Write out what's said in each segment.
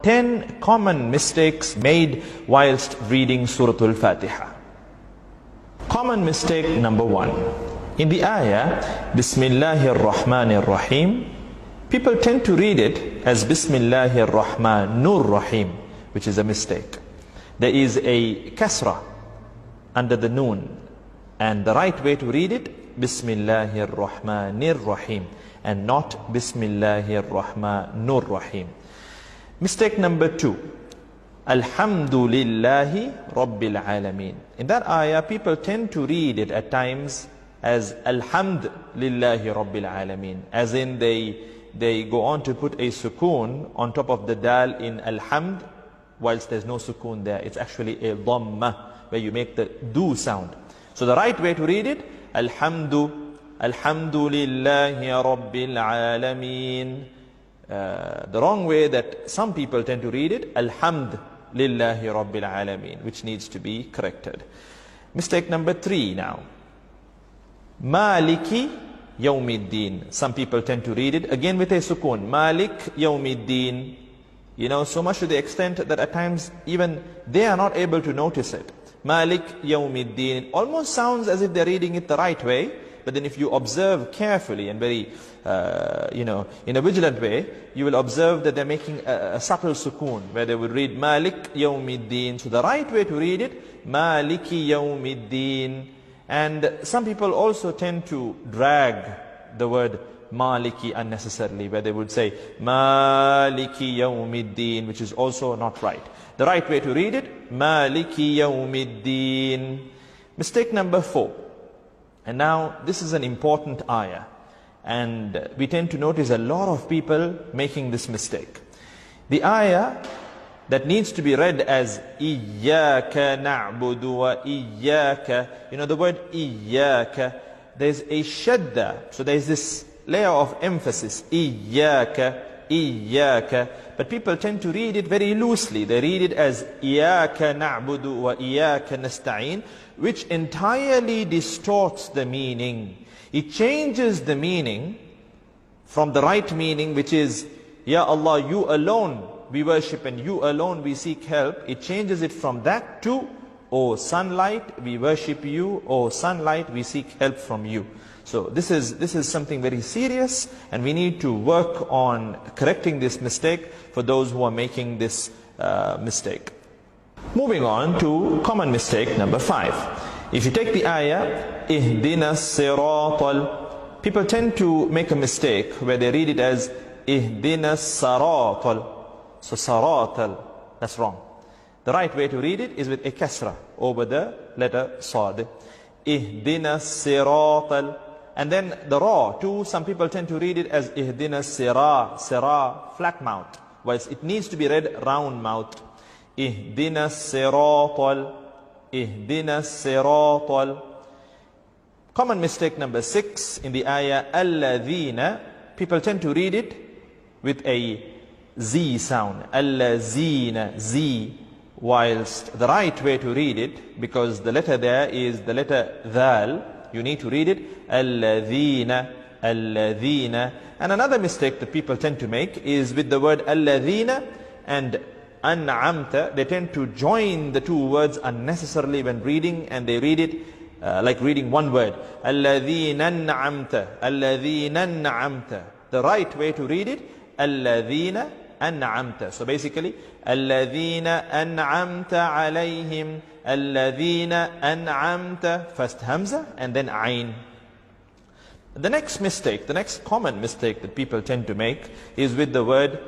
10 common mistakes made whilst reading Surah Al-Fatiha. Common mistake number 1. In the ayah, Bismillahir Rahmanir Rahim, people tend to read it as Bismillahir Rahmanur Rahim, which is a mistake. There is a kasra under the noon, and the right way to read it, Bismillahir Rahmanir Rahim, and not Bismillahir Rahmanur Rahim. Mistake number 2, Alhamdulillahi Rabbil Alameen. In that ayah, people tend to read it at times as Alhamdulillahi Rabbil Alameen, as in they go on to put a sukoon on top of the dal in Alhamd, whilst there's no sukoon there. It's actually a dhamma, where you make the do sound. So the right way to read it, Alhamdulillahi Rabbil Alameen. The wrong way that some people tend to read it, Alhamdulillahi Rabbil Alameen, which needs to be corrected. Mistake number 3 now. Maliki Yawmiddin. Some people tend to read it again with a sukoon. Malik Yawmiddin. You know, so much to the extent that at times even they are not able to notice it. Malik Yawmiddin. It almost sounds as if they're reading it the right way, but then if you observe carefully and very, in a vigilant way, you will observe that they're making a subtle sukoon, where they would read Malik Yawmiddin. So the right way to read it, Maliki Yawmiddin. And some people also tend to drag the word Maliki unnecessarily, where they would say Maliki Yawmiddin, which is also not right. The right way to read it, Maliki Yawmiddin. Mistake number 4. And now this is an important ayah, and we tend to notice a lot of people making this mistake. The ayah that needs to be read as Iyyaka na'budu wa Iyyaka, the word Iyyaka, there's a shadda, so there's this layer of emphasis, Iyyaka, Iyyaka, but people tend to read it very loosely. They read it as Iyyaka na'budu wa Iyyaka nasta'in, which entirely distorts the meaning. It changes the meaning from the right meaning, which is, Ya Allah, you alone we worship and you alone we seek help. It changes it from that to, O sunlight, we worship you, O sunlight, we seek help from you. So this is something very serious, and we need to work on correcting this mistake for those who are making this mistake. Moving on to common mistake number 5. If you take the ayah, Ihdina siratal, people tend to make a mistake where they read it as Ihdina saratal. So saratal, that's wrong. The right way to read it is with a kasra over the letter sad. Ihdina siratal. And then the ra too, some people tend to read it as Ihdina sira, flat mouth, whilst it needs to be read round mouth. Ihdina siratal, Ihdina siratal. Common mistake number 6 in the ayah, Alladhina, people tend to read it with a Z sound, Allazina, Z, whilst the right way to read it, because the letter there is the letter Dhal, you need to read it Alladhina, Alladhina. And another mistake that people tend to make is with the word Alladhina and An'amta. They tend to join the two words unnecessarily when reading, and they read it like reading one word, Alladhina An'amta, Alladhina An'amta. The right way to read it, Alladhina An'amta. So basically, Alladhina An'amta alayhim, Alladhina An'amta, first Hamza and then Ain. The next mistake, the next common mistake that people tend to make is with the word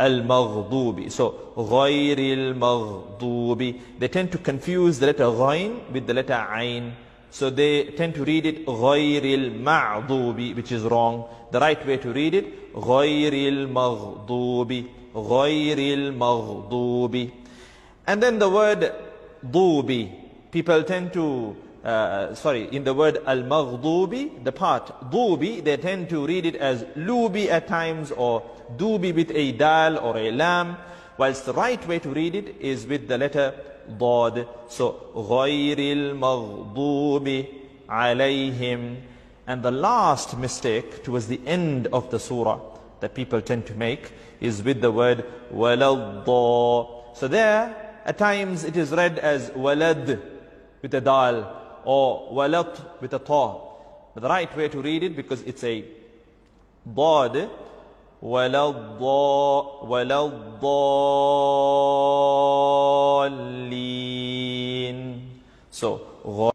Al-Maghdubi. So, Ghayril Maghdubi. They tend to confuse the letter Ghayn with the letter Ain. So they tend to read it Ghayril Ma'dubi, which is wrong. The right way to read it, Ghayril Maghdubi, Ghayril Maghdubi. And then the word Dubi, people tend to, in the word Al-Maghdubi, the part Dubi, they tend to read it as Lubi at times, or Dubi with a dal or a lam, whilst the right way to read it is with the letter Dad. So, Ghayril Maghdubi alayhim. And the last mistake towards the end of the surah, that people tend to make is with the word waladda. So there, at times it is read as walad with a dal or walat with a ta. But the right way to read it, because it's a dad, waladdallin. So